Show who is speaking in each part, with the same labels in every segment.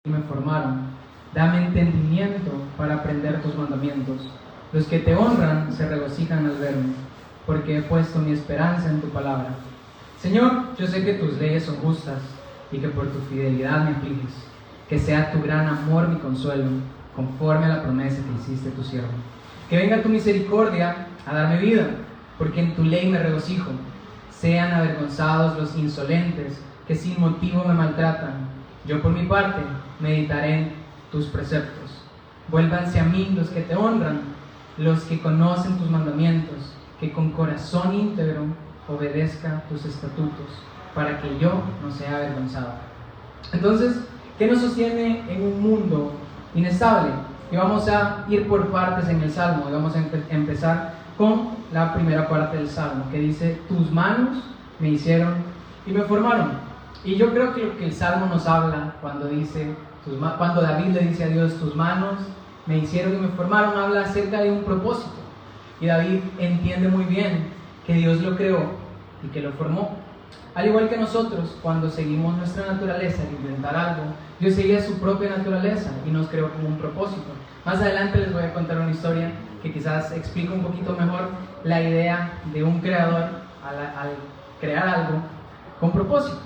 Speaker 1: y me formaron. Dame entendimiento para aprender tus mandamientos. Los que te honran se regocijan al verme, porque he puesto mi esperanza en tu palabra. Señor, yo sé que tus leyes son justas y que por tu fidelidad me afliges. Que sea tu gran amor mi consuelo, conforme a la promesa que hiciste tu siervo. Que venga tu misericordia a darme vida, porque en tu ley me regocijo. Sean avergonzados los insolentes que sin motivo me maltratan. Yo por mi parte meditaré en tus preceptos. Vuélvanse a mí los que te honran, los que conocen tus mandamientos, que con corazón íntegro obedezca tus estatutos, para que yo no sea avergonzado. Entonces, ¿qué nos sostiene en un mundo inestable? Y vamos a ir por partes en el Salmo, y vamos a empezar con la primera parte del Salmo, que dice: tus manos me hicieron y me formaron. Y yo creo que lo que el Salmo nos habla cuando David le dice a Dios: tus manos me hicieron y me formaron, habla acerca de un propósito. Y David entiende muy bien que Dios lo creó y que lo formó. Al igual que nosotros, cuando seguimos nuestra naturaleza al intentar algo, Dios seguía su propia naturaleza y nos creó como un propósito. Más adelante les voy a contar una historia que quizás explica un poquito mejor la idea de un creador al crear algo con propósito.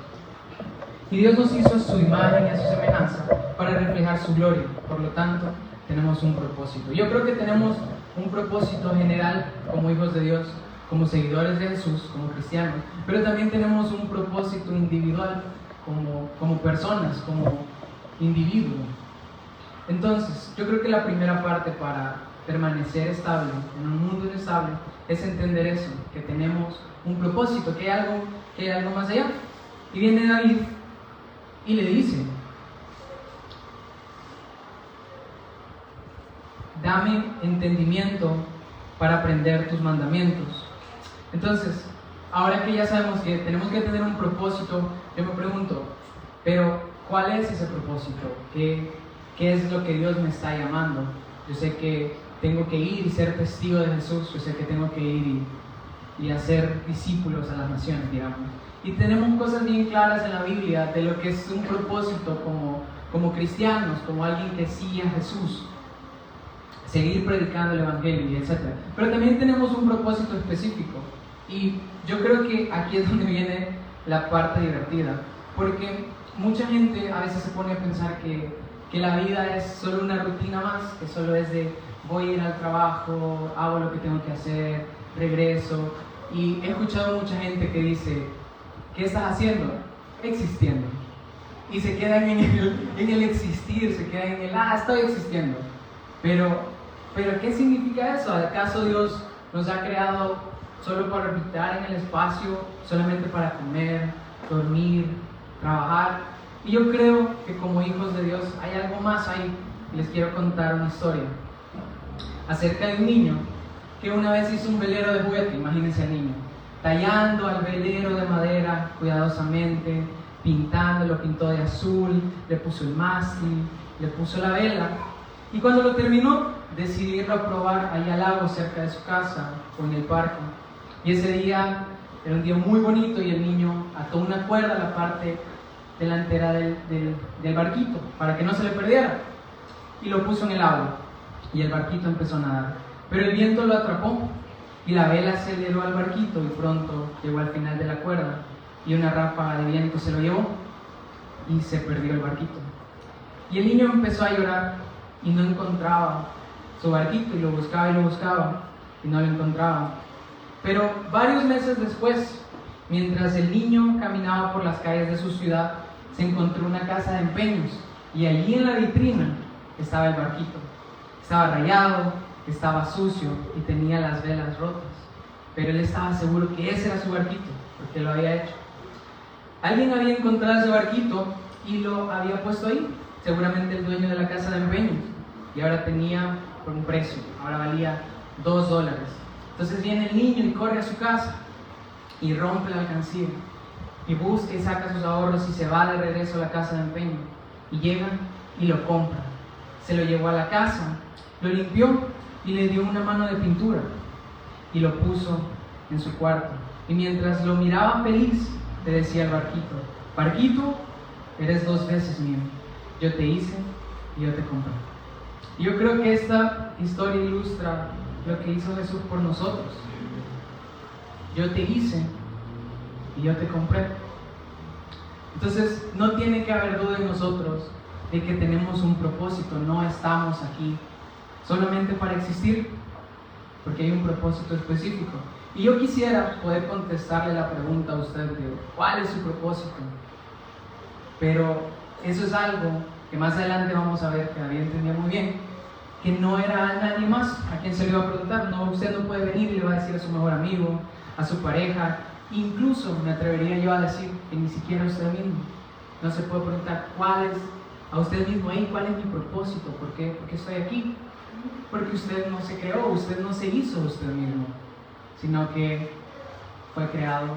Speaker 1: Y Dios nos hizo a su imagen y a su semejanza para reflejar su gloria. Por lo tanto, tenemos un propósito. Yo creo que tenemos un propósito general como hijos de Dios, como seguidores de Jesús, como cristianos, pero también tenemos un propósito individual como personas, como individuo. Entonces, yo creo que la primera parte para permanecer estable en un mundo inestable es entender eso, que tenemos un propósito, que hay algo más allá. Y viene David y le dice: dame entendimiento para aprender tus mandamientos. Entonces, ahora que ya sabemos que tenemos que tener un propósito, yo me pregunto, pero ¿cuál es ese propósito? ¿Qué es lo que Dios me está llamando? Yo sé que tengo que ir y ser testigo de Jesús, yo sé que tengo que ir y hacer discípulos a las naciones, digamos. Y tenemos cosas bien claras en la Biblia de lo que es un propósito como cristianos, como alguien que sigue a Jesús. Seguir predicando el Evangelio, etc. Pero también tenemos un propósito específico. Y yo creo que aquí es donde viene la parte divertida. Porque mucha gente a veces se pone a pensar que la vida es solo una rutina más, que solo es de voy a ir al trabajo, hago lo que tengo que hacer, regreso. Y he escuchado mucha gente que dice: ¿qué estás haciendo? Existiendo. Y se quedan en el existir, se quedan en el estoy existiendo. Pero ¿qué significa eso? ¿Acaso Dios nos ha creado solo para habitar en el espacio, solamente para comer, dormir, trabajar? Y yo creo que como hijos de Dios hay algo más ahí. Les quiero contar una historia acerca de un niño que una vez hizo un velero de juguete. Imagínense al niño tallando al velero de madera cuidadosamente, lo pintó de azul, le puso el mástil, le puso la vela. Y cuando lo terminó, decidió irlo a probar allá al lago cerca de su casa o en el parque. Y ese día era un día muy bonito y el niño ató una cuerda a la parte delantera del barquito para que no se le perdiera. Y lo puso en el agua y el barquito empezó a nadar. Pero el viento lo atrapó y la vela aceleró al barquito y pronto llegó al final de la cuerda y una ráfaga de viento se lo llevó y se perdió el barquito. Y el niño empezó a llorar y no encontraba su barquito y lo buscaba y no lo encontraba. Pero varios meses después, mientras el niño caminaba por las calles de su ciudad, se encontró una casa de empeños y allí en la vitrina estaba el barquito. Estaba rayado, estaba sucio y tenía las velas rotas, pero él estaba seguro que ese era su barquito porque lo había hecho. Alguien había encontrado ese barquito y lo había puesto ahí, seguramente el dueño de la casa de empeños, y ahora tenía por un precio, ahora valía $2. Entonces viene el niño y corre a su casa y rompe la alcancía y busca y saca sus ahorros y se va de regreso a la casa de empeño y llega y lo compra. Se lo llevó a la casa, lo limpió y le dio una mano de pintura y lo puso en su cuarto. Y mientras lo miraba feliz, le decía al barquito: barquito, eres 2 veces mío. yo te hice y yo te compré. Y yo creo que esta historia ilustra lo que hizo Jesús por nosotros. Yo te hice y yo te compré. Entonces no tiene que haber duda en nosotros de que tenemos un propósito. No estamos aquí solamente para existir, porque hay un propósito específico. Y yo quisiera poder contestarle la pregunta a usted de ¿cuál es su propósito? Pero eso es algo que más adelante vamos a ver, que David entendía muy bien, que no era a nadie más a quien se le iba a preguntar. No, usted no puede venir y le va a decir a su mejor amigo, a su pareja, incluso me atrevería yo a decir que ni siquiera a usted mismo. No se puede preguntar cuál es a usted mismo, cuál es mi propósito, ¿por qué estoy aquí? Porque usted no se creó, usted no se hizo usted mismo, sino que fue creado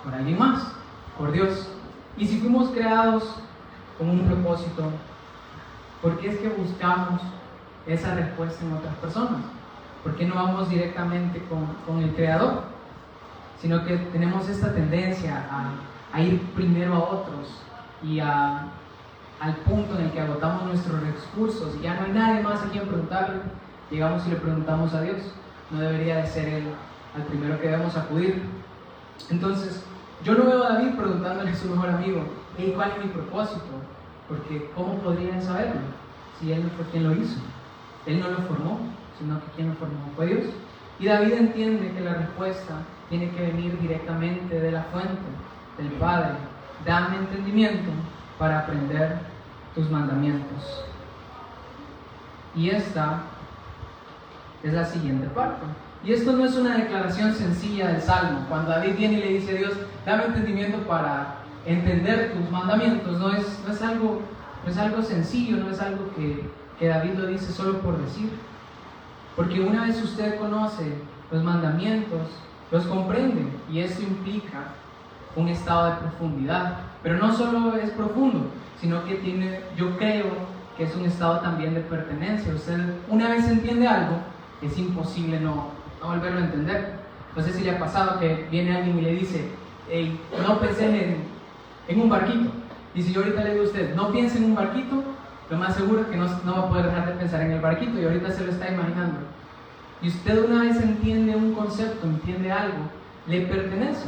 Speaker 1: por alguien más, por Dios. Y si fuimos creados con un propósito, ¿por qué es que buscamos esa respuesta en otras personas? ¿Por qué no vamos directamente con el Creador? Sino que tenemos esta tendencia a ir primero a otros y al punto en el que agotamos nuestros recursos y ya no hay nadie más a quien preguntarle, llegamos y le preguntamos a Dios. No debería de ser Él al primero que debemos acudir. Entonces, yo no veo a David preguntándole a su mejor amigo, ¿cuál es mi propósito? Porque ¿cómo podría saberlo si Él no fue quien lo hizo? Él no lo formó, sino que quien lo formó fue Dios. Y David entiende que la respuesta tiene que venir directamente de la fuente, del Padre. Dame entendimiento para aprender tus mandamientos. Y esta es la siguiente parte. Y esto no es una declaración sencilla del Salmo. Cuando David viene y le dice a Dios, dame entendimiento para entender tus mandamientos, no es algo sencillo, no es algo que David lo dice solo por decir. Porque una vez usted conoce los mandamientos, los comprende, y eso implica un estado de profundidad. Pero no solo es profundo, sino que yo creo que es un estado también de pertenencia. Usted una vez entiende algo, es imposible no volverlo a entender. No sé si le ha pasado que viene alguien y le dice, no pensé en un barquito. Y si yo ahorita le digo a usted, no piense en un barquito, lo más seguro es que no va a poder dejar de pensar en el barquito y ahorita se lo está imaginando. Y usted una vez entiende un concepto, entiende algo, le pertenece.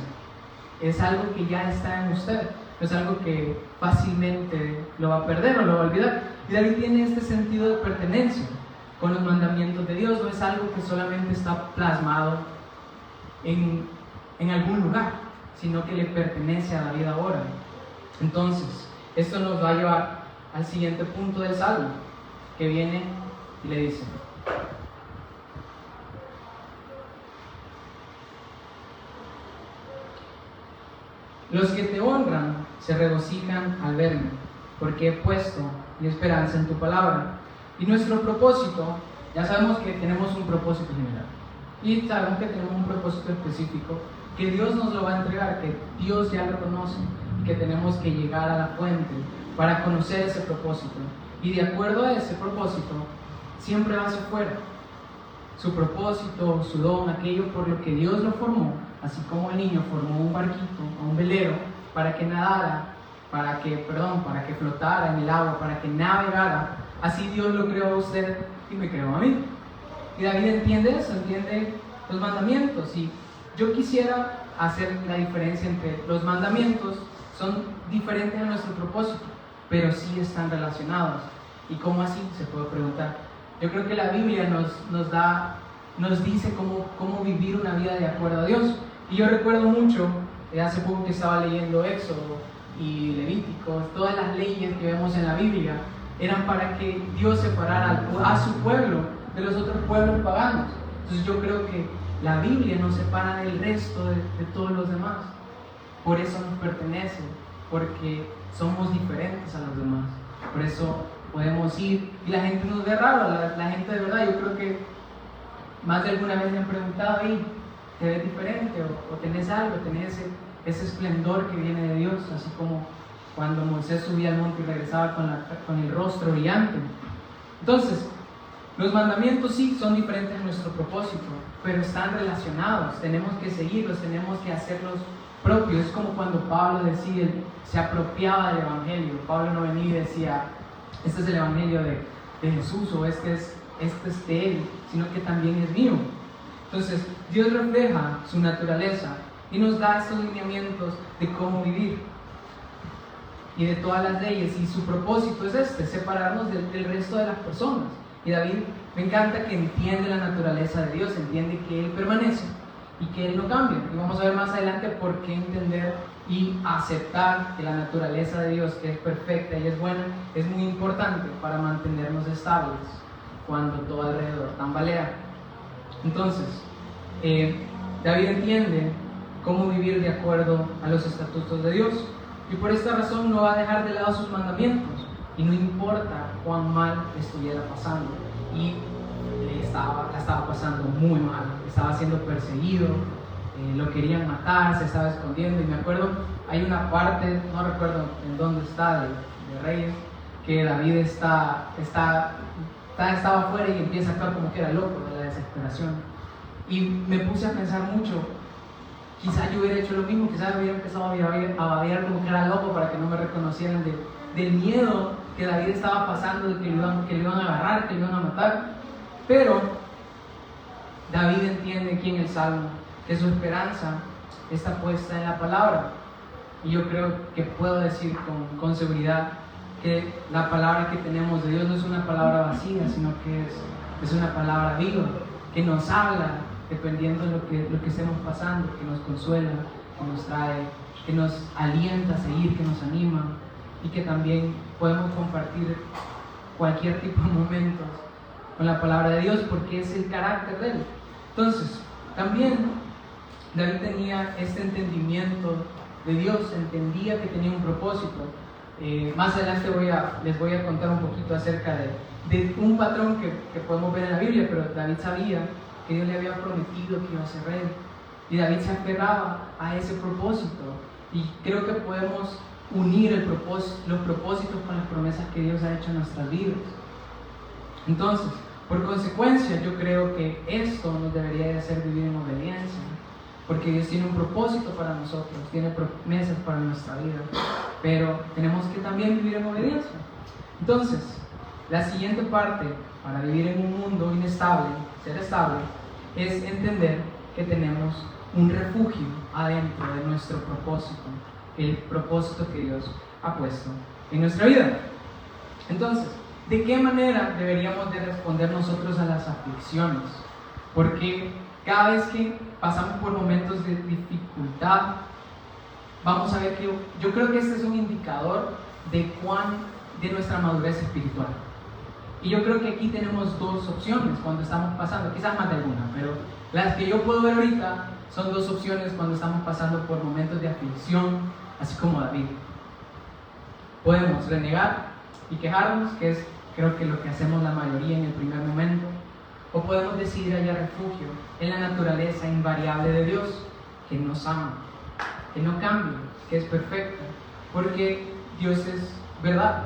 Speaker 1: Es algo que ya está en usted, no es algo que fácilmente lo va a perder o lo va a olvidar. Y David tiene este sentido de pertenencia con los mandamientos de Dios. No es algo que solamente está plasmado en algún lugar, sino que le pertenece a David ahora. Entonces, esto nos va a llevar al siguiente punto del Salmo, que viene y le dice: los que te honran se regocijan al verme, porque he puesto mi esperanza en tu palabra. Y nuestro propósito, ya sabemos que tenemos un propósito general, y sabemos que tenemos un propósito específico, que Dios nos lo va a entregar, que Dios ya lo conoce, que tenemos que llegar a la fuente para conocer ese propósito. Y de acuerdo a ese propósito, siempre va hacia afuera. Su propósito, su don, aquello por lo que Dios lo formó, así como el niño formó un barquito o un velero para que nadara, para que flotara en el agua, para que navegara, así Dios lo creó a usted y me creó a mí. Y David entiende eso, entiende los mandamientos. Y yo quisiera hacer la diferencia entre los mandamientos, son diferentes a nuestro propósito, pero sí están relacionados. ¿Y cómo así? Se puede preguntar. Yo creo que la Biblia nos dice cómo vivir una vida de acuerdo a Dios. Y yo recuerdo mucho, hace poco que estaba leyendo Éxodo y Levítico, todas las leyes que vemos en la Biblia eran para que Dios separara a su pueblo de los otros pueblos paganos. Entonces yo creo que la Biblia nos separa del resto de todos los demás. Por eso nos pertenece, porque somos diferentes a los demás. Por eso podemos ir y la gente nos ve raro, la gente de verdad. Yo creo que más de alguna vez me han preguntado, ¿te ves diferente? ¿O tenés algo? ¿Tenés ese esplendor que viene de Dios? Así como cuando Moisés subía al monte y regresaba con el rostro brillante. Entonces, los mandamientos sí son diferentes a nuestro propósito, pero están relacionados. Tenemos que seguirlos, tenemos que hacerlos propios. Es como cuando Pablo se apropiaba del Evangelio. Pablo no venía y decía, este es el evangelio de Jesús, o este es de Él, sino que también es mío. Entonces, Dios refleja su naturaleza y nos da estos lineamientos de cómo vivir y de todas las leyes, y su propósito es separarnos del resto de las personas. Y David, me encanta que entiende la naturaleza de Dios, entiende que Él permanece y que Él no cambia. Y vamos a ver más adelante por qué entender y aceptar que la naturaleza de Dios, que es perfecta y es buena, es muy importante para mantenernos estables cuando todo alrededor tambalea. Entonces, David entiende cómo vivir de acuerdo a los estatutos de Dios, y por esta razón no va a dejar de lado sus mandamientos, y no importa cuán mal estuviera pasando. Y la estaba pasando muy mal, estaba siendo perseguido, lo querían matar, se estaba escondiendo. Y me acuerdo, hay una parte, no recuerdo en dónde está, de Reyes, que David estaba afuera y empieza a actuar como que era loco de la desesperación. Y me puse a pensar mucho, quizás yo hubiera hecho lo mismo, quizás hubiera empezado a babear como que era loco para que no me reconocieran del miedo que David estaba pasando, de que lo iban a agarrar, que lo iban a matar. Pero David entiende aquí en el Salmo que su esperanza está puesta en la palabra. Y yo creo que puedo decir con seguridad que la palabra que tenemos de Dios no es una palabra vacía, sino que es una palabra viva, que nos habla dependiendo de lo que estemos pasando, que nos consuela, que nos trae, que nos alienta a seguir, que nos anima, y que también podemos compartir cualquier tipo de momentos con la palabra de Dios, porque es el carácter de Él. Entonces, también David tenía este entendimiento de Dios, entendía que tenía un propósito. Más adelante les voy a contar un poquito acerca de un patrón que podemos ver en la Biblia, pero David sabía que Dios le había prometido que iba a ser rey, y David se aferraba a ese propósito. Y creo que podemos unir los propósitos con las promesas que Dios ha hecho en nuestras vidas. Entonces, por consecuencia, yo creo que esto nos debería de hacer vivir en obediencia, porque Dios tiene un propósito para nosotros, tiene promesas para nuestra vida, pero tenemos que también vivir en obediencia. Entonces, la siguiente parte para vivir en un mundo inestable, ser estable, es entender que tenemos un refugio adentro de nuestro propósito, el propósito que Dios ha puesto en nuestra vida. Entonces, ¿de qué manera deberíamos de responder nosotros a las aflicciones? Porque cada vez que pasamos por momentos de dificultad, vamos a ver que yo creo que este es un indicador de nuestra madurez espiritual. Y yo creo que aquí tenemos dos opciones cuando estamos pasando, quizás más de alguna, pero las que yo puedo ver ahorita son dos opciones cuando estamos pasando por momentos de aflicción, así como David. Podemos renegar y quejarnos, que es creo que lo que hacemos la mayoría en el primer momento, o podemos decidir hallar refugio en la naturaleza invariable de Dios, que nos ama, que no cambia, que es perfecta, porque Dios es verdad,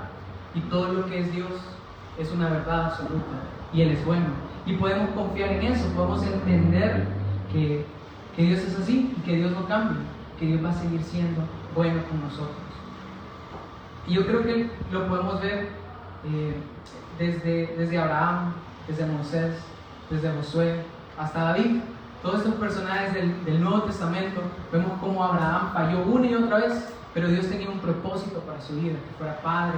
Speaker 1: y todo lo que es Dios es una verdad absoluta, y Él es bueno, y podemos confiar en eso, podemos entender que Dios es así, y que Dios no cambia, que Dios va a seguir siendo bueno con nosotros. Y yo creo que lo podemos ver desde Abraham, desde Moisés, desde Josué, hasta David. Todos estos personajes del Nuevo Testamento, vemos cómo Abraham falló una y otra vez, pero Dios tenía un propósito para su vida, que fuera padre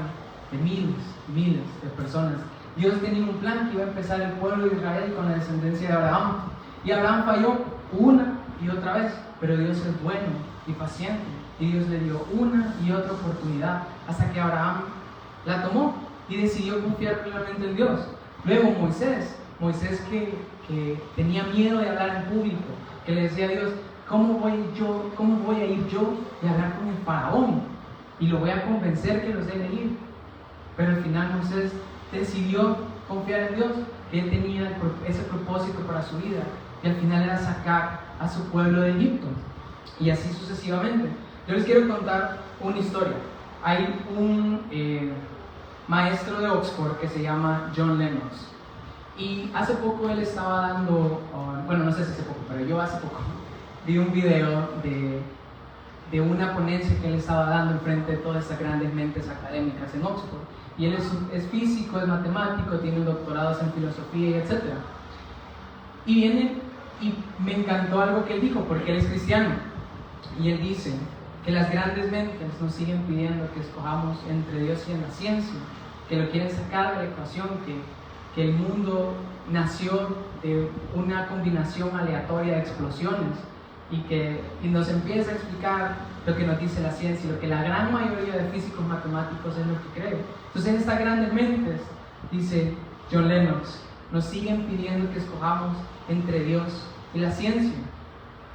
Speaker 1: de miles de personas. Dios tenía un plan que iba a empezar el pueblo de Israel con la descendencia de Abraham. Y Abraham falló una y otra vez, pero Dios es bueno y paciente, y Dios le dio una y otra oportunidad hasta que Abraham la tomó y decidió confiar plenamente en Dios. Luego Moisés que tenía miedo de hablar en público, que le decía a Dios: ¿cómo voy a ir yo y hablar con el faraón? Y lo voy a convencer que los deje ir. Pero al final Moisés decidió confiar en Dios, que él tenía ese propósito para su vida, y al final era sacar a su pueblo de Egipto, y así sucesivamente. Yo les quiero contar una historia. Hay un maestro de Oxford que se llama John Lennox, y hace poco él estaba dando, bueno, no sé si hace poco, pero yo hace poco vi un video de una ponencia que él estaba dando en frente de todas estas grandes mentes académicas en Oxford. Y él es físico, es matemático, tiene doctorados en filosofía, etc. Y viene y me encantó algo que él dijo, porque él es cristiano. Y él dice que las grandes mentes nos siguen pidiendo que escojamos entre Dios y en la ciencia, que lo quieren sacar de la ecuación, que el mundo nació de una combinación aleatoria de explosiones y nos empieza a explicar lo que nos dice la ciencia y lo que la gran mayoría de físicos matemáticos es lo que cree. Entonces en estas grandes mentes, dice John Lennox, nos siguen pidiendo que escojamos entre Dios y la ciencia.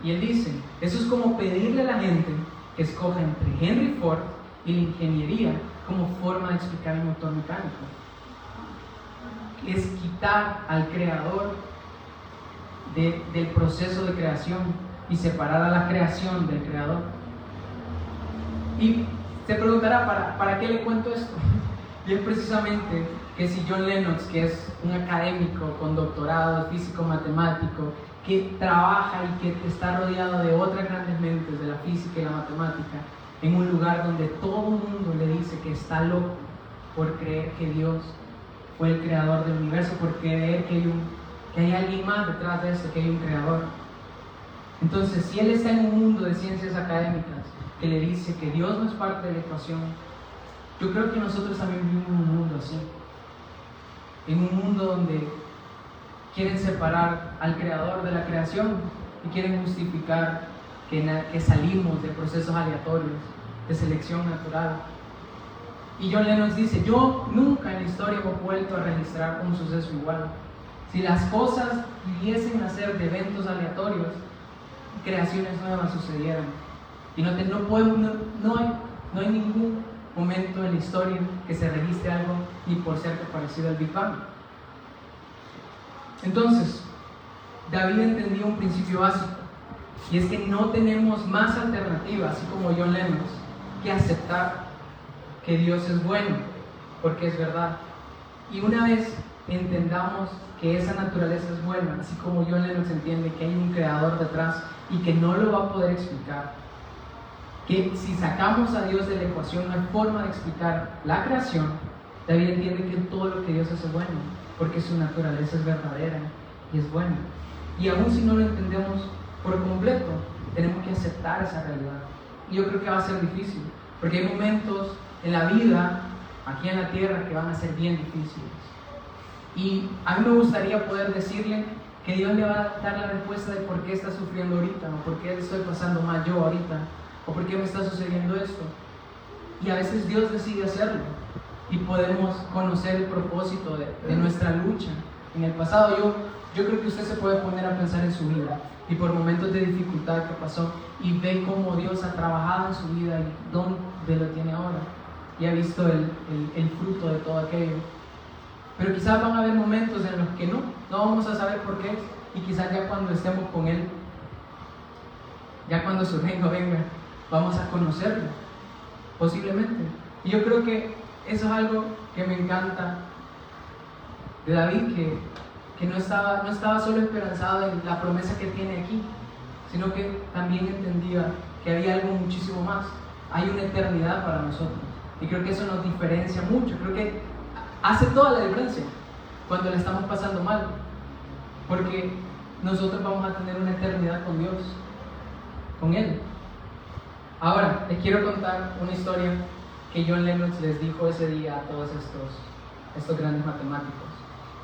Speaker 1: Y él dice, eso es como pedirle a la gente que escoja entre Henry Ford y la ingeniería como forma de explicar el motor mecánico. Es quitar al creador del proceso de creación y separar a la creación del creador. Y se preguntará, ¿para qué le cuento esto? Y es precisamente que si John Lennox, que es un académico con doctorado, físico matemático, que trabaja y que está rodeado de otras grandes mentes de la física y la matemática, en un lugar donde todo el mundo le dice que está loco por creer que Dios fue el creador del universo, por creer que hay alguien más detrás de esto, que hay un creador. Entonces, si él está en un mundo de ciencias académicas que le dice que Dios no es parte de la ecuación, yo creo que nosotros también vivimos en un mundo así, en un mundo donde quieren separar al creador de la creación y quieren justificar que salimos de procesos aleatorios, de selección natural. Y John Lennox dice, yo nunca en la historia he vuelto a registrar un suceso igual. Si las cosas pudiesen nacer de eventos aleatorios, creaciones nuevas sucedieran. Y no hay ningún momento en la historia que se registre algo ni por cierto parecido al Big Bang. Entonces, David entendió un principio básico, y es que no tenemos más alternativa, así como John Lennox, que aceptar que Dios es bueno, porque es verdad. Y una vez entendamos que esa naturaleza es buena, así como John Lennox entiende que hay un creador detrás y que no lo va a poder explicar, que si sacamos a Dios de la ecuación no hay forma de explicar la creación, David entiende que todo lo que Dios hace es bueno, porque su naturaleza es verdadera y es buena. Y aún si no lo entendemos por completo, tenemos que aceptar esa realidad. Y yo creo que va a ser difícil, porque hay momentos en la vida, aquí en la tierra, que van a ser bien difíciles. Y a mí me gustaría poder decirle que Dios le va a dar la respuesta de por qué está sufriendo ahorita, o por qué estoy pasando mal yo ahorita, o por qué me está sucediendo esto. Y a veces Dios decide hacerlo, y podemos conocer el propósito de nuestra lucha. En el pasado, yo creo que usted se puede poner a pensar en su vida, y por momentos de dificultad que pasó, y ve cómo Dios ha trabajado en su vida y dónde lo tiene ahora, y ha visto el fruto de todo aquello. Pero quizás van a haber momentos en los que no vamos a saber por qué, y quizás ya cuando estemos con Él, ya cuando su reino venga, vamos a conocerlo, posiblemente. Y yo creo que eso es algo que me encanta de David, que no estaba solo esperanzado en la promesa que tiene aquí, sino que también entendía que había algo muchísimo más. Hay una eternidad para nosotros, y creo que eso nos diferencia mucho. Creo que hace toda la diferencia cuando le estamos pasando mal, porque nosotros vamos a tener una eternidad con Dios, con Él. Ahora, les quiero contar una historia que John Lennox les dijo ese día a todos estos grandes matemáticos.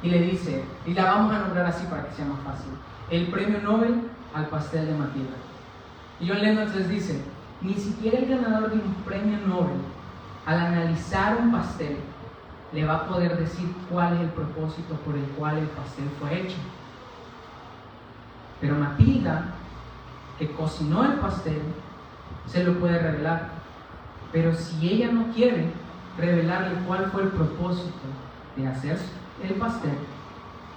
Speaker 1: Y le dice, y la vamos a nombrar así para que sea más fácil, el premio Nobel al pastel de Matilda. Y John Lennox les dice, ni siquiera el ganador de un premio Nobel, al analizar un pastel, le va a poder decir cuál es el propósito por el cual el pastel fue hecho. Pero Matilda, que cocinó el pastel, se lo puede revelar. Pero si ella no quiere revelarle cuál fue el propósito de hacer el pastel,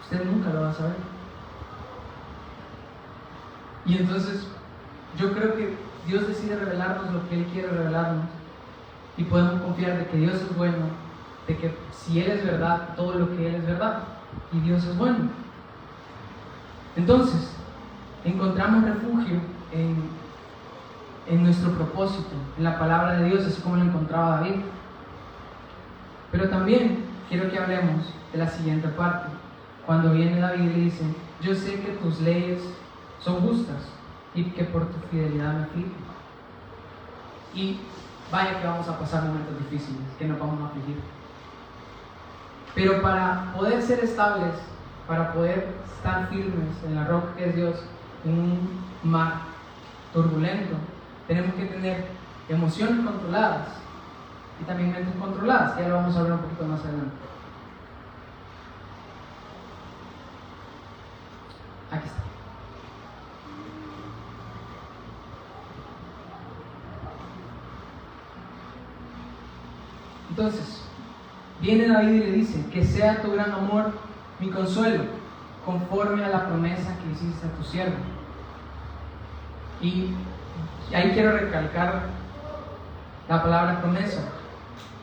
Speaker 1: usted nunca lo va a saber. Y entonces yo creo que Dios decide revelarnos lo que Él quiere revelarnos, y podemos confiar de que Dios es bueno, de que si Él es verdad, todo lo que Él es verdad, y Dios es bueno. Entonces encontramos refugio en nuestro propósito, en la palabra de Dios, así como lo encontraba David. Pero también quiero que hablemos de la siguiente parte. Cuando viene David y le dice: yo sé que tus leyes son justas y que por tu fidelidad me aflijo. Y vaya que vamos a pasar momentos difíciles, que nos vamos a afligir. Pero para poder ser estables, para poder estar firmes en la roca que es Dios, en un mar turbulento, tenemos que tener emociones controladas y también mentes controladas. Ya lo vamos a ver un poquito más adelante. Aquí está. Entonces, viene David y le dice: que sea tu gran amor mi consuelo, conforme a la promesa que hiciste a tu siervo. Y ahí quiero recalcar la palabra promesa.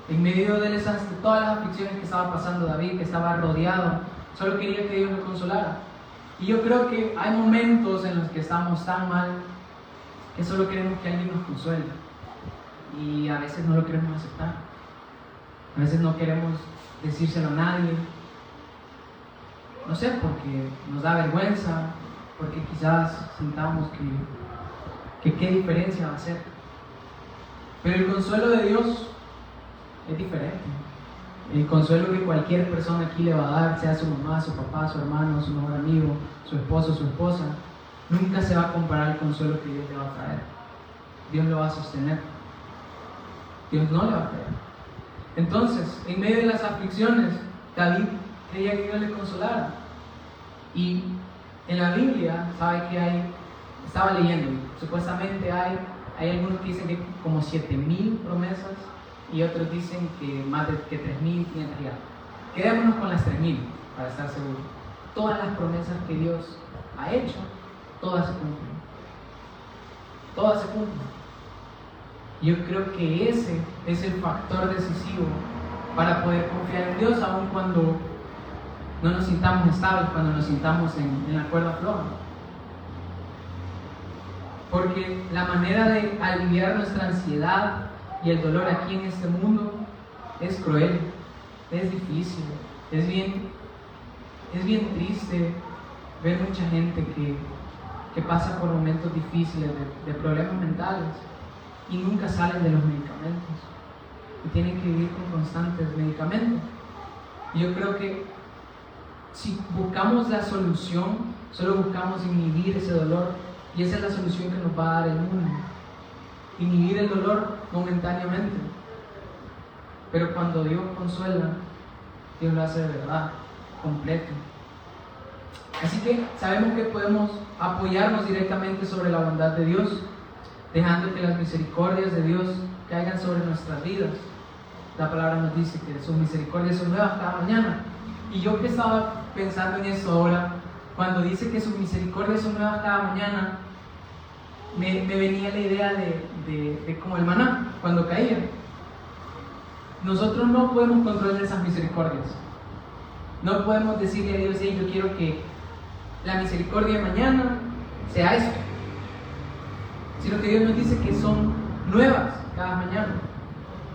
Speaker 1: En medio de todas las aflicciones que estaba pasando David, que estaba rodeado, solo quería que Dios lo consolara. Y yo creo que hay momentos en los que estamos tan mal que solo queremos que alguien nos consuele. Y a veces no lo queremos aceptar. A veces no queremos decírselo a nadie. No sé, porque nos da vergüenza, porque quizás sintamos que qué diferencia va a hacer. Pero el consuelo de Dios es diferente. El consuelo que cualquier persona aquí le va a dar, sea su mamá, su papá, su hermano, su mejor amigo, su esposo, su esposa, nunca se va a comparar al consuelo que Dios le va a traer. Dios lo va a sostener. Dios no le va a traer. Entonces, en medio de las aflicciones, David quería que Dios le consolara. Y en la Biblia, ¿sabe que estaba leyendo, supuestamente hay algunos que dicen que como 7,000 promesas y otros dicen que más de 3,500 ya. Quedémonos con las 3,000 para estar seguros. Todas las promesas que Dios ha hecho, todas se cumplen. Todas se cumplen. Yo creo que ese es el factor decisivo para poder confiar en Dios, aun cuando no nos sintamos estables, cuando nos sintamos en la cuerda floja. Porque la manera de aliviar nuestra ansiedad y el dolor aquí en este mundo es cruel, es difícil, es bien triste ver mucha gente que pasa por momentos difíciles de problemas mentales y nunca salen de los medicamentos y tienen que vivir con constantes medicamentos. Y yo creo que si buscamos la solución, solo buscamos inhibir ese dolor, y esa es la solución que nos va a dar el mundo: inhibir el dolor momentáneamente. Pero cuando Dios consuela, Dios lo hace de verdad, completo. Así que sabemos que podemos apoyarnos directamente sobre la bondad de Dios, dejando que las misericordias de Dios caigan sobre nuestras vidas. La palabra nos dice que sus misericordias son nuevas cada mañana. Y yo que estaba pensando en eso ahora, cuando dice que sus misericordias son nuevas cada mañana, me venía la idea de como el maná, cuando caía. Nosotros no podemos controlar esas misericordias. No podemos decirle a Dios: hey, yo quiero que la misericordia de mañana sea esto. Sino que Dios nos dice que son nuevas cada mañana,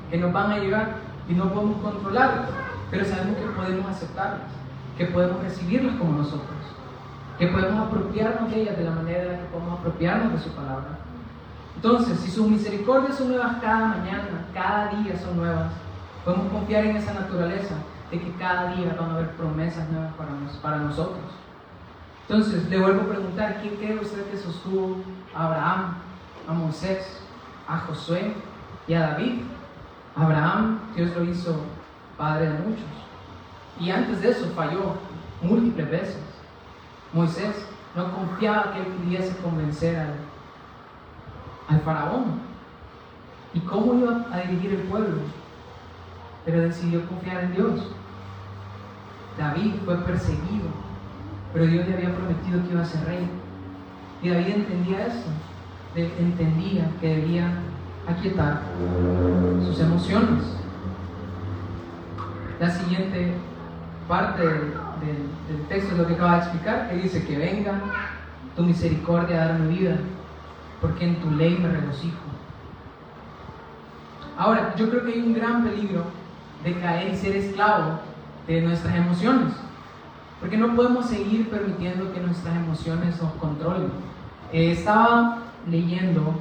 Speaker 1: que nos van a llegar y no podemos controlarlas, pero sabemos que podemos aceptarlas, que podemos recibirlas como nosotros, que podemos apropiarnos de ellas de la manera en la que podemos apropiarnos de su palabra. Entonces, si sus misericordias son nuevas cada mañana, cada día son nuevas, podemos confiar en esa naturaleza de que cada día van a haber promesas nuevas para nosotros. Entonces, le vuelvo a preguntar: ¿quién cree usted que sostuvo a Abraham, a Moisés, a Josué y a David? Abraham, Dios lo hizo padre de muchos, y antes de eso falló múltiples veces. Moisés no confiaba que él pudiese convencer al faraón. ¿Y cómo iba a dirigir el pueblo? Pero decidió confiar en Dios. David fue perseguido, pero Dios le había prometido que iba a ser rey. Y David entendía eso. Entendía que debía aquietar sus emociones. La siguiente parte del texto es lo que acaba de explicar, que dice: que venga tu misericordia a dar mi vida. porque en tu ley me regocijo. Ahora, yo creo que hay un gran peligro de caer y ser esclavo de nuestras emociones, porque no podemos seguir permitiendo que nuestras emociones nos controlen. Estaba leyendo,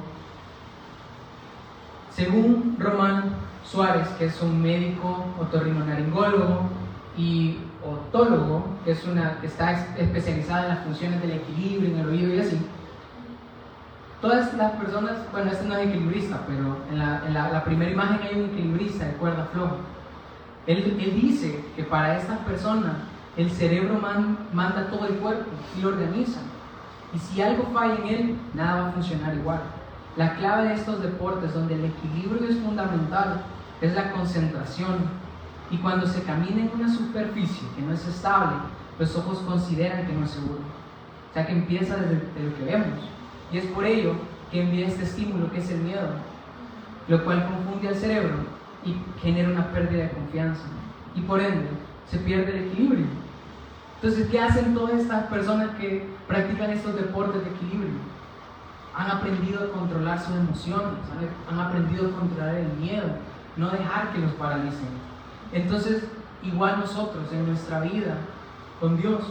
Speaker 1: según Román Suárez, que es un médico otorrinolaringólogo y otólogo, que está especializada en las funciones del equilibrio, en el oído y así. Todas las personas, bueno, este no es equilibrista, pero en la primera imagen hay un equilibrista de cuerda floja. Él dice que para estas personas el cerebro manda todo el cuerpo y lo organiza. Y si algo falla en él, nada va a funcionar igual. La clave de estos deportes, donde el equilibrio es fundamental, es la concentración. Y cuando se camina en una superficie que no es estable, los ojos consideran que no es seguro. O sea que empieza desde lo que vemos. Y es por ello que envía este estímulo que es el miedo, lo cual confunde al cerebro y genera una pérdida de confianza. Y por ende, se pierde el equilibrio. Entonces, ¿qué hacen todas estas personas que practican estos deportes de equilibrio? Han aprendido a controlar sus emociones, han aprendido a controlar el miedo, no dejar que los paralicen. Entonces, igual nosotros en nuestra vida con Dios,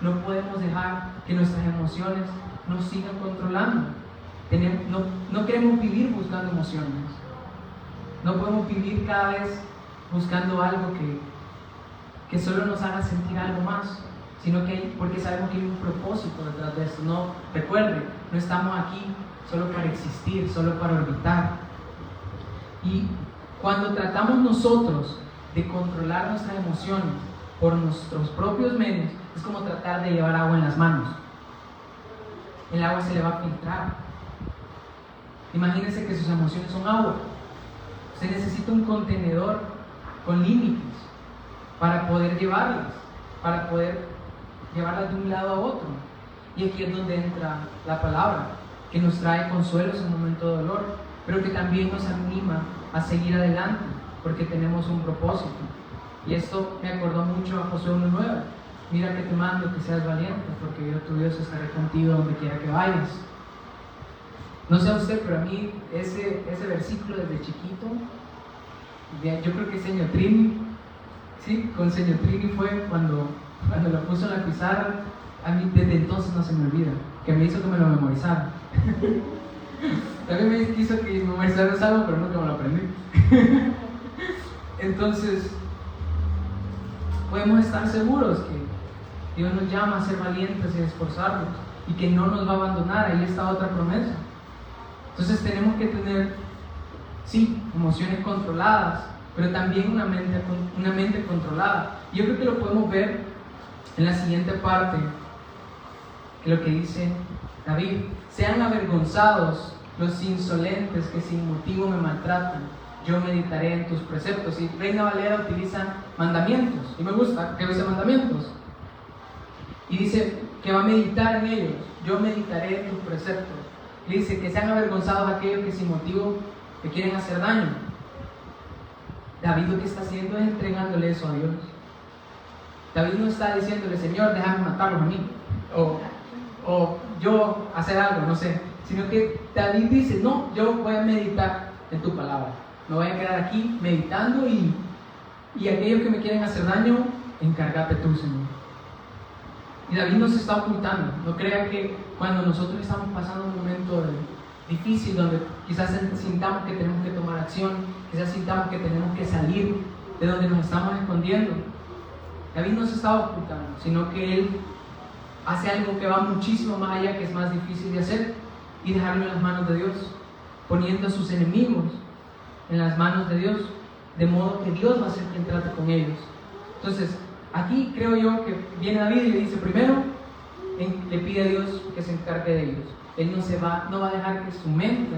Speaker 1: no podemos dejar que nuestras emociones nos sigan controlando. No queremos vivir buscando emociones. No podemos vivir cada vez buscando algo que solo nos haga sentir algo más, sino que porque sabemos que hay un propósito detrás de esto. No, recuerde, no estamos aquí solo para existir, solo para orbitar. Y cuando tratamos nosotros de controlar nuestras emociones por nuestros propios medios, es como tratar de llevar agua en las manos. El agua se le va a filtrar. Imagínense que sus emociones son agua. Se necesita un contenedor con límites para poder llevarlas, de un lado a otro. Y aquí es donde entra la palabra, que nos trae consuelos en un momento de dolor, pero que también nos anima a seguir adelante, porque tenemos un propósito. Y esto me acordó mucho a Josué 1:9. Mira que te mando que seas valiente, porque yo, tu Dios, estaré contigo donde quiera que vayas. No sé a usted, pero a mí ese versículo desde chiquito, yo creo que señor Trini, sí, con señor Trini fue cuando lo puso en la pizarra. A mí desde entonces no se me olvida, que me hizo que me lo memorizara. También me hizo que memorizara algo, pero nunca me lo aprendí. Entonces, podemos estar seguros que Dios nos llama a ser valientes y a esforzarnos, y que no nos va a abandonar. Ahí está otra promesa. Entonces tenemos que tener, sí, emociones controladas, pero también una mente controlada. Y yo creo que lo podemos ver en la siguiente parte, que lo que dice David: sean avergonzados los insolentes que sin motivo me maltratan, yo meditaré en tus preceptos. Y Reina Valera utiliza mandamientos, y me gusta que use mandamientos, y dice que va a meditar en ellos. Yo meditaré en tus preceptos. Y dice que sean avergonzados aquellos que sin motivo te quieren hacer daño. David lo que está haciendo es entregándole eso a Dios. David no está diciéndole: Señor, déjame matarlos a mí, o yo hacer algo, no sé, sino que David dice: no, yo voy a meditar en tu palabra, me voy a quedar aquí meditando, y aquellos que me quieren hacer daño, encárgate tú, Señor. Y David no se está ocultando. No crea que cuando nosotros estamos pasando un momento difícil, donde quizás sintamos que tenemos que tomar acción, quizás sintamos que tenemos que salir de donde nos estamos escondiendo, David no se está ocultando, sino que él hace algo que va muchísimo más allá, que es más difícil de hacer, y dejarlo en las manos de Dios, poniendo a sus enemigos en las manos de Dios, de modo que Dios va a ser quien trate con ellos. Entonces, aquí creo yo que viene David y le dice: primero, le pide a Dios que se encargue de ellos. Él no va a dejar que su mente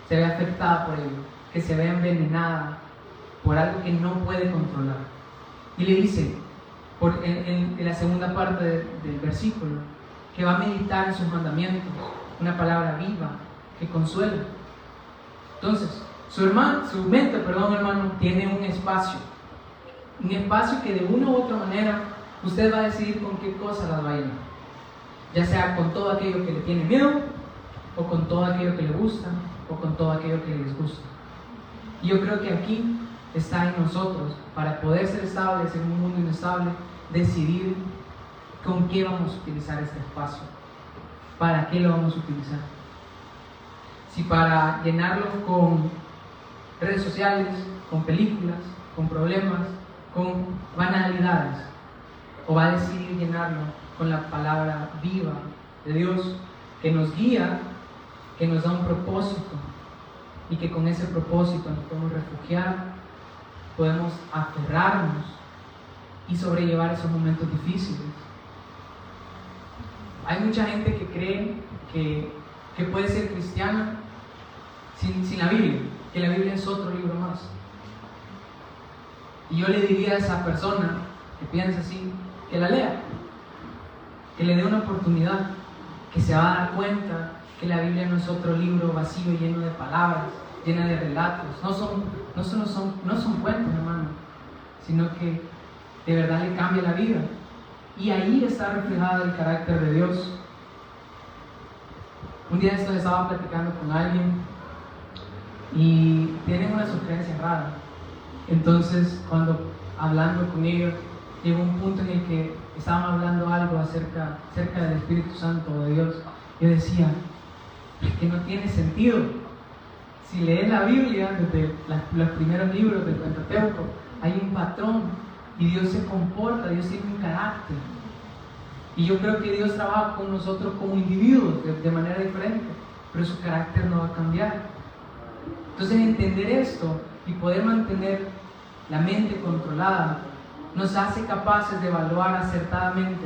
Speaker 1: se vea afectada por ello, que se vea envenenada por algo que no puede controlar. Y le dice, en la segunda parte del versículo, que va a meditar en sus mandamientos, una palabra viva que consuela. Entonces, su mente, hermano, tiene un espacio que de una u otra manera usted va a decidir con qué cosas las va a llenar, ya sea con todo aquello que le tiene miedo, o con todo aquello que le gusta, o con todo aquello que le disgusta. Y yo creo que aquí está en nosotros, para poder ser estables en un mundo inestable, decidir con qué vamos a utilizar este espacio, para qué lo vamos a utilizar. Si para llenarlo con redes sociales, con películas, con problemas, con banalidades, o va a decidir llenarlo con la palabra viva de Dios que nos guía, que nos da un propósito, y que con ese propósito nos podemos refugiar, podemos aferrarnos y sobrellevar esos momentos difíciles. Hay mucha gente que cree que puede ser cristiana sin la Biblia, que la Biblia es otro libro más. Y yo le diría a esa persona que piensa así, que la lea, que le dé una oportunidad, que se va a dar cuenta que la Biblia no es otro libro vacío lleno de palabras, llena de relatos. No son cuentos, hermano, sino que de verdad le cambia la vida. Y ahí está reflejado el carácter de Dios. Un día esto estaba platicando con alguien y tienen una sugerencia rara. Entonces, cuando hablando con ellos, llegó un punto en el que estaban hablando algo acerca del Espíritu Santo o de Dios. Yo decía, es que no tiene sentido. Si lees la Biblia, desde los primeros libros del Pentateuco, hay un patrón y Dios se comporta, Dios tiene un carácter. Y yo creo que Dios trabaja con nosotros como individuos de manera diferente, pero su carácter no va a cambiar. Entonces, entender esto y poder mantener la mente controlada nos hace capaces de evaluar acertadamente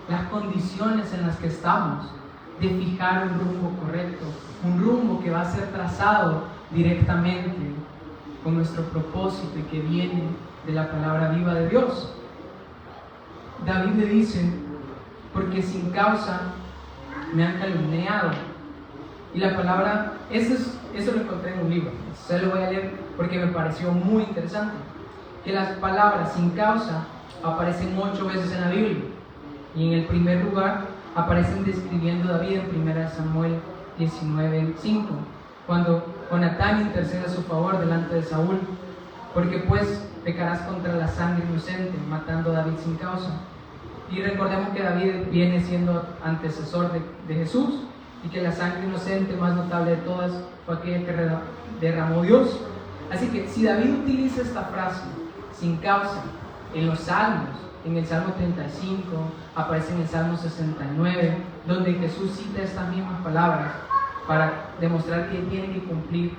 Speaker 1: las condiciones en las que estamos, de fijar un rumbo correcto, un rumbo que va a ser trazado directamente con nuestro propósito y que viene de la palabra viva de Dios. David le dice, porque sin causa me han calumniado. Y la palabra, eso lo encontré en un libro, se lo voy a leer porque me pareció muy interesante, que las palabras sin causa aparecen 8 veces en la Biblia, y en el primer lugar aparecen describiendo a David en 1 Samuel 19:5, cuando Jonatán intercede a su favor delante de Saúl, porque pues pecarás contra la sangre inocente, matando a David sin causa. Y recordemos que David viene siendo antecesor de Jesús, y que la sangre inocente más notable de todas fue aquella que derramó Dios. Así que si David utiliza esta frase, sin causa, en los salmos, en el Salmo 35, aparece en el Salmo 69, donde Jesús cita estas mismas palabras para demostrar que tiene que cumplir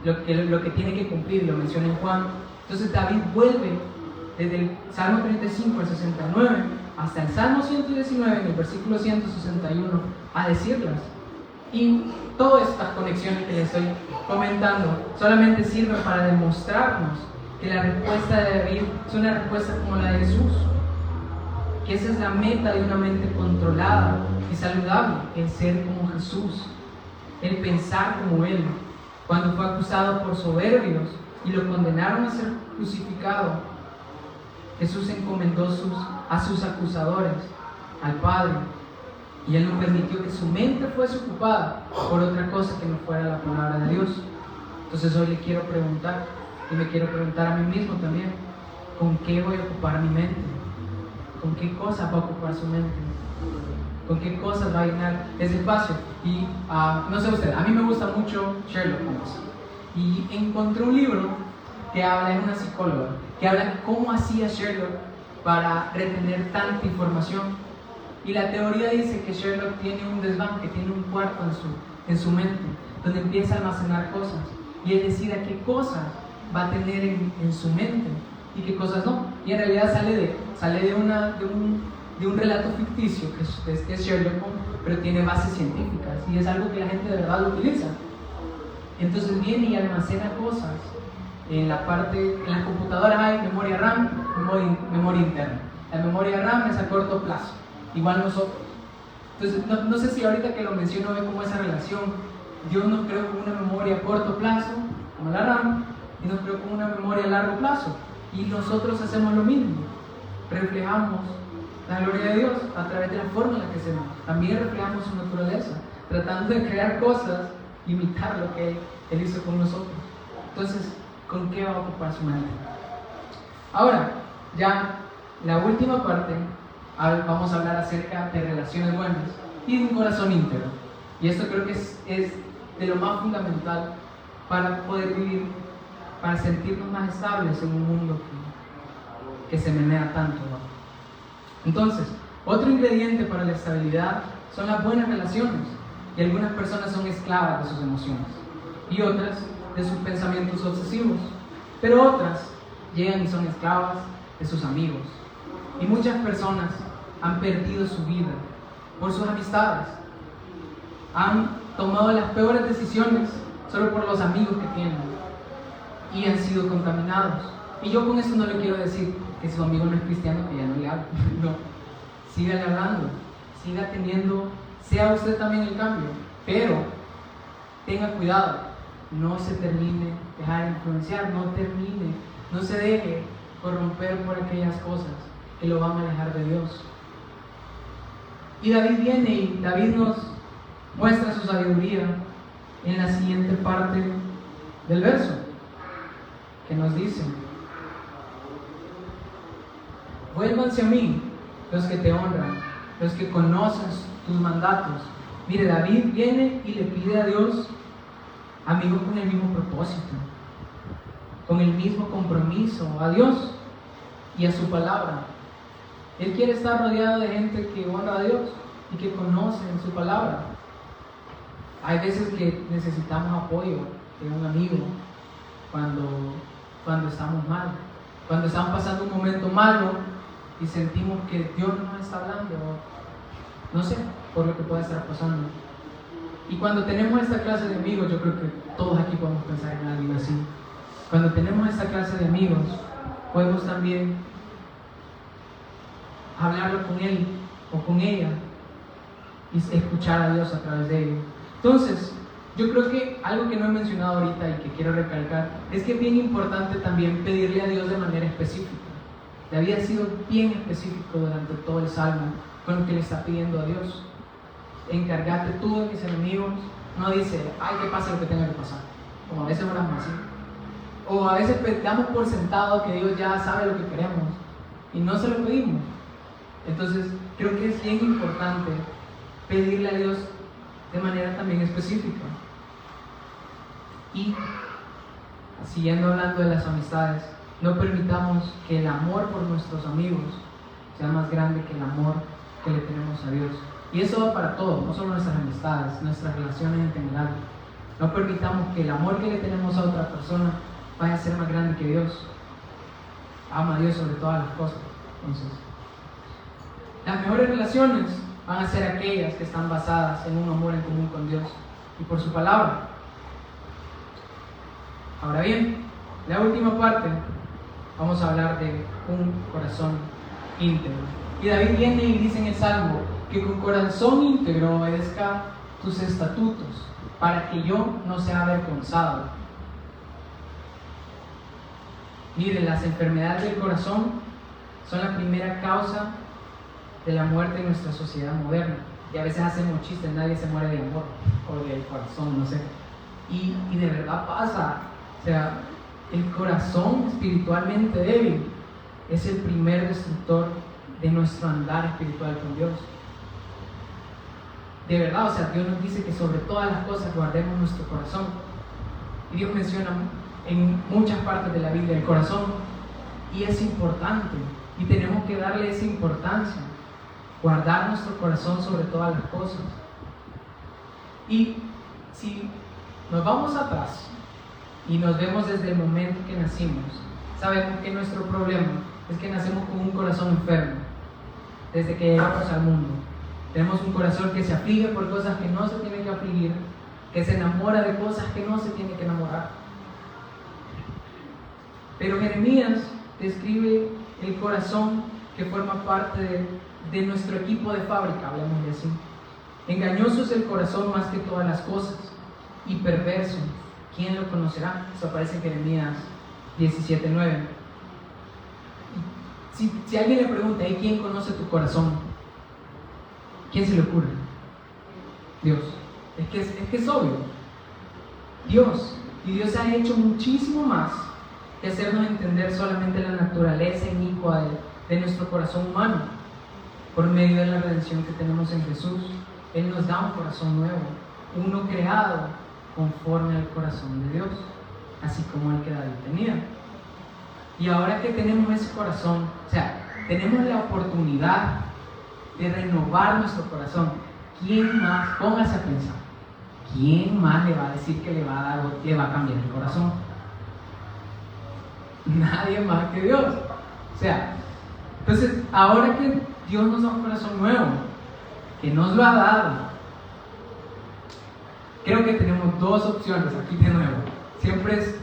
Speaker 1: lo que tiene que cumplir, lo menciona en Juan. Entonces David vuelve desde el Salmo 35 al 69 hasta el Salmo 119, en el versículo 161, a decirlas. Y todas estas conexiones que les estoy comentando solamente sirven para demostrarnos que la respuesta de David es una respuesta como la de Jesús, que esa es la meta de una mente controlada y saludable, el ser como Jesús, el pensar como Él. Cuando fue acusado por soberbios y lo condenaron a ser crucificado, Jesús encomendó a sus acusadores al Padre, y Él no permitió que su mente fuese ocupada por otra cosa que no fuera la palabra de Dios. Entonces hoy le quiero preguntar, y me quiero preguntar a mí mismo también, ¿con qué voy a ocupar mi mente? ¿Con qué cosas va a ocupar su mente? ¿Con qué cosas va a llenar ese espacio? Y no sé usted, a mí me gusta mucho Sherlock Holmes, y encontré un libro que habla de una psicóloga, que habla de cómo hacía Sherlock para retener tanta información. Y la teoría dice que Sherlock tiene un desván, que tiene un cuarto en su mente, donde empieza a almacenar cosas, y él decide qué cosas va a tener en su mente y qué cosas no. Y en realidad sale de un relato ficticio que es Sherlock Holmes, pero tiene bases científicas y es algo que la gente de verdad lo utiliza. Entonces viene y almacena cosas. En la computadoras hay memoria RAM, memoria interna. La memoria RAM es a corto plazo, igual nosotros. Entonces no sé si ahorita que lo menciono ve como esa relación. Dios nos creó con una memoria a corto plazo, como la RAM, y nos creó con una memoria a largo plazo. Y nosotros hacemos lo mismo, reflejamos la gloria de Dios a través de la forma en la que hacemos. También reflejamos su naturaleza, tratando de crear cosas, imitar lo que Él hizo con nosotros. Entonces, ¿con qué va a ocupar su mente? Ahora, ya la última parte, vamos a hablar acerca de relaciones buenas y de un corazón íntegro. Y esto creo que es de lo más fundamental para poder vivir, para sentirnos más estables en un mundo que se menea tanto, ¿no? Entonces, otro ingrediente para la estabilidad son las buenas relaciones. Y algunas personas son esclavas de sus emociones y otras de sus pensamientos obsesivos, pero otras llegan y son esclavas de sus amigos. Y muchas personas han perdido su vida por sus amistades, han tomado las peores decisiones solo por los amigos que tienen y han sido contaminados. Y yo con esto no le quiero decir que si su amigo no es cristiano que ya no le hable, no, sígale hablando, siga teniendo, sea usted también el cambio, pero tenga cuidado, no se termine dejar influenciar, no se deje corromper por aquellas cosas que lo van a alejar de Dios. Y David viene y David nos muestra su sabiduría en la siguiente parte del verso, que nos dice: vuélvanse a mí los que te honran, los que conocen tus mandatos. Mire, David viene y le pide a Dios, amigo, con el mismo propósito, con el mismo compromiso a Dios y a su palabra. Él quiere estar rodeado de gente que honra a Dios y que conoce su palabra. Hay veces que necesitamos apoyo de un amigo cuando estamos mal, cuando estamos pasando un momento malo y sentimos que Dios no nos está hablando, no sé, por lo que pueda estar pasando. Y cuando tenemos esta clase de amigos, yo creo que todos aquí podemos pensar en alguien así. Cuando tenemos esta clase de amigos, podemos también hablarlo con él o con ella y escuchar a Dios a través de ello. Entonces, yo creo que algo que no he mencionado ahorita y que quiero recalcar es que es bien importante también pedirle a Dios de manera específica. David ha sido bien específico durante todo el Salmo con lo que le está pidiendo a Dios. Encárgate tú de mis enemigos. No dice, ay, que pase lo que tenga que pasar, como a veces oramos así. O a veces damos por sentado que Dios ya sabe lo que queremos y no se lo pedimos. Entonces, creo que es bien importante pedirle a Dios de manera también específica. Y, siguiendo hablando de las amistades, no permitamos que el amor por nuestros amigos sea más grande que el amor que le tenemos a Dios. Y eso va para todo, no solo nuestras amistades, nuestras relaciones en general. No permitamos que el amor que le tenemos a otra persona vaya a ser más grande que Dios. Ama a Dios sobre todas las cosas. Entonces, las mejores relaciones van a ser aquellas que están basadas en un amor en común con Dios y por su palabra. Ahora bien, la última parte, vamos a hablar de un corazón íntegro. Y David viene y dice en el Salmo que con corazón íntegro obedezca tus estatutos para que yo no sea avergonzado. Miren, las enfermedades del corazón son la primera causa de la muerte en nuestra sociedad moderna. Y a veces hacemos chistes, nadie se muere de amor o del corazón, no sé. Y de verdad pasa. O sea, el corazón espiritualmente débil es el primer destructor de nuestro andar espiritual con Dios. De verdad, o sea, Dios nos dice que sobre todas las cosas guardemos nuestro corazón. Y Dios menciona en muchas partes de la Biblia el corazón. Y es importante. Y tenemos que darle esa importancia. Guardar nuestro corazón sobre todas las cosas. Y si nos vamos atrás y nos vemos desde el momento que nacimos, sabemos que nuestro problema es que nacemos con un corazón enfermo. Desde que llegamos al mundo tenemos un corazón que se aflige por cosas que no se tiene que afligir, que se enamora de cosas que no se tiene que enamorar. Pero Jeremías describe el corazón que forma parte de nuestro equipo de fábrica, hablamos de así. Engañoso es el corazón más que todas las cosas y perverso, ¿quién lo conocerá? Eso aparece en Jeremías 17:9. Si alguien le pregunta, ¿y quién conoce tu corazón? ¿Quién se le ocurre? Dios. Es que es obvio. Dios ha hecho muchísimo más que hacernos entender solamente la naturaleza inicua de nuestro corazón humano. Por medio de la redención que tenemos en Jesús, Él nos da un corazón nuevo, uno creado conforme al corazón de Dios, así como el que David tenía. Y ahora que tenemos ese corazón, o sea, tenemos la oportunidad de renovar nuestro corazón. ¿Quién más? Póngase a pensar. ¿Quién más le va a decir que le va a dar o que va a cambiar el corazón? Nadie más que Dios. O sea, entonces, ahora que Dios nos da un corazón nuevo, que nos lo ha dado, creo que tenemos dos opciones aquí de nuevo. Siempre es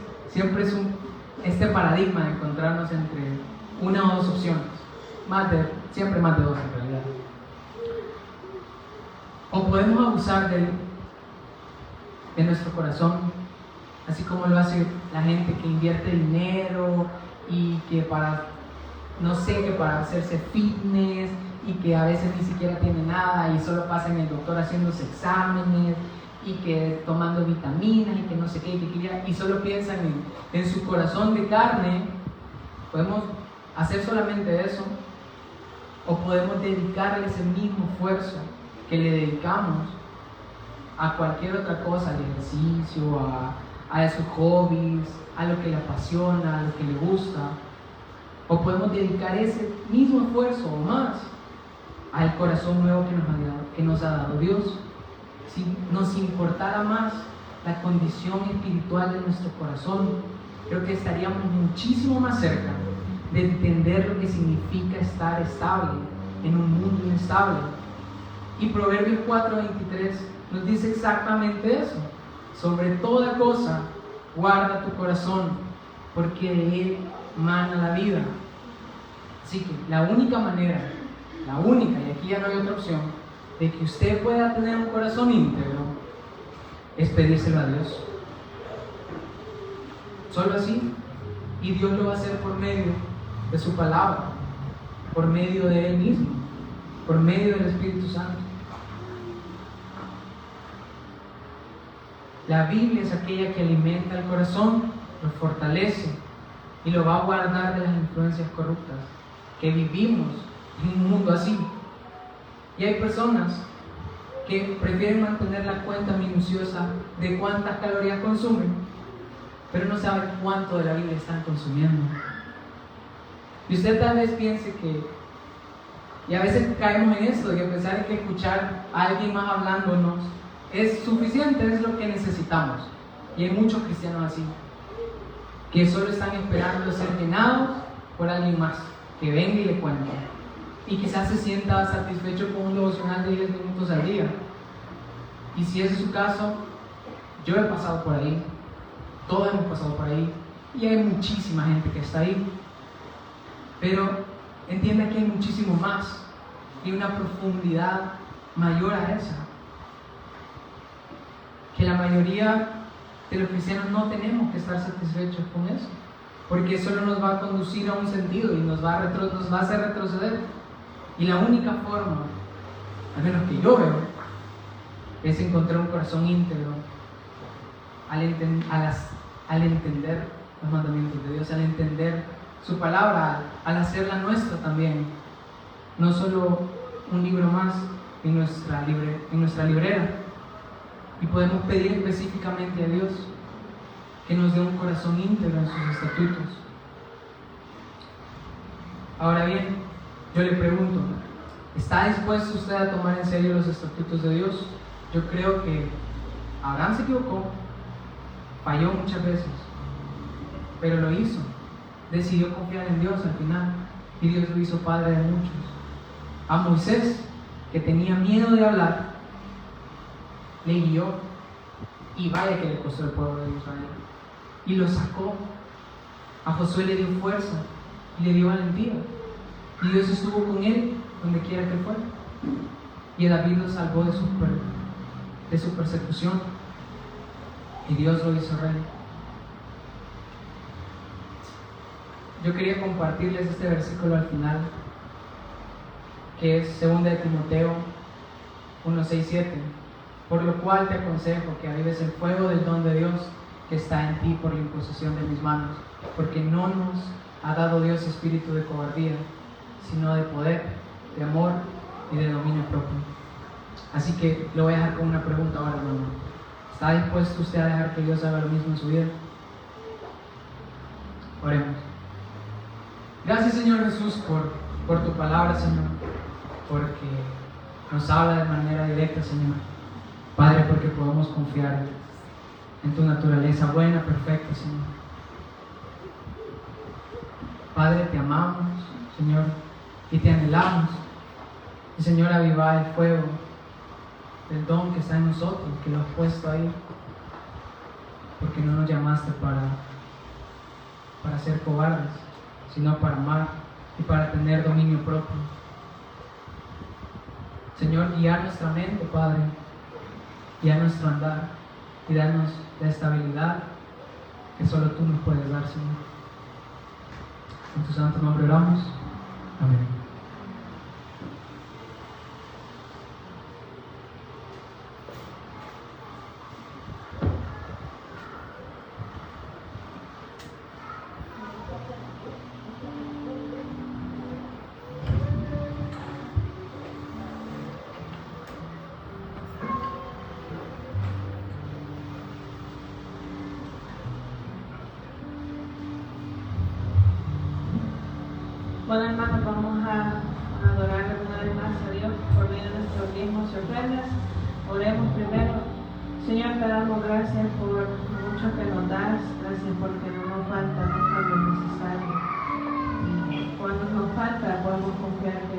Speaker 1: este paradigma de encontrarnos entre una o dos opciones. Siempre más de dos en realidad. O podemos abusar de nuestro corazón, así como lo hace la gente que invierte dinero y que para hacerse fitness y que a veces ni siquiera tiene nada y solo pasa en el doctor haciéndose exámenes y que tomando vitaminas y que no sé qué, y solo piensan en su corazón de carne. Podemos hacer solamente eso, o podemos dedicarle ese mismo esfuerzo que le dedicamos a cualquier otra cosa, al ejercicio, a sus hobbies, a lo que le apasiona, a lo que le gusta. O podemos dedicar ese mismo esfuerzo o más al corazón nuevo que nos ha dado Dios. Si nos importara más la condición espiritual de nuestro corazón, creo que estaríamos muchísimo más cerca de entender lo que significa estar estable en un mundo inestable. Y Proverbios 4:23 nos dice exactamente eso. Sobre toda cosa, guarda tu corazón, porque de él mana la vida. Así que la única manera, y aquí ya no hay otra opción, de que usted pueda tener un corazón íntegro, es pedírselo a Dios. Solo así. Y Dios lo va a hacer por medio de su palabra, por medio de Él mismo, por medio del Espíritu Santo. La Biblia es aquella que alimenta el corazón, lo fortalece y lo va a guardar de las influencias corruptas, que vivimos en un mundo así. Y hay personas que prefieren mantener la cuenta minuciosa de cuántas calorías consumen, pero no saben cuánto de la Biblia están consumiendo. Y usted tal vez piense y a veces caemos en esto, de pensar en que escuchar a alguien más hablándonos es suficiente, es lo que necesitamos. Y hay muchos cristianos así, que solo están esperando ser llenados por alguien más, que venga y le cuente. Y quizás se sienta satisfecho con un devocional de 10 minutos al día. Y si ese es su caso, yo he pasado por ahí, todos hemos pasado por ahí, y hay muchísima gente que está ahí. Pero entienda que hay muchísimo más y una profundidad mayor a esa, que la mayoría de los cristianos no tenemos que estar satisfechos con eso, porque solo nos va a conducir a un sentido y nos va a hacer retroceder. Y la única forma, al menos que yo veo, es encontrar un corazón íntegro al entender los mandamientos de Dios, al entender su palabra, al hacerla nuestra también, no solo un libro más en nuestra librera. Y podemos pedir específicamente a Dios que nos dé un corazón íntegro en sus estatutos. Ahora bien, yo le pregunto, ¿está dispuesto usted a tomar en serio los estatutos de Dios? Yo creo que Abraham se equivocó, falló muchas veces, pero lo hizo. Decidió confiar en Dios al final, y Dios lo hizo padre de muchos. A Moisés, que tenía miedo de hablar, le guió, y vaya que le costó el pueblo de Israel, y lo sacó. A Josué le dio fuerza y le dio valentía, y Dios estuvo con él donde quiera que fuera. Y a David lo salvó de su persecución, y Dios lo hizo rey. Yo quería compartirles este versículo al final, que es 2 de Timoteo 1:6-7, por lo cual te aconsejo que avives el fuego del don de Dios que está en ti por la imposición de mis manos, porque no nos ha dado Dios espíritu de cobardía, sino de poder, de amor y de dominio propio. Así que lo voy a dejar con una pregunta ahora, hermano. ¿Está dispuesto usted a dejar que Dios haga lo mismo en su vida? Oremos. Gracias, Señor Jesús, por tu palabra, Señor, porque nos habla de manera directa, Señor. Padre, porque podemos confiar en tu naturaleza buena, perfecta, Señor. Padre, te amamos, Señor, y te anhelamos. Y, Señor, aviva el fuego del don que está en nosotros, que lo has puesto ahí, porque no nos llamaste para ser cobardes, sino para amar y para tener dominio propio. Señor, guiar nuestra mente, Padre, guiar nuestro andar y darnos la estabilidad que solo tú nos puedes dar, Señor. En tu santo nombre oramos. Amén.
Speaker 2: Bueno, hermanos, vamos a adorar una vez más a Dios por medio de nuestros diezmos y ofrendas. Oremos primero. Señor, te damos gracias por mucho que nos das. Gracias porque no nos falta nunca lo necesario. Y cuando nos falta, podemos confiar que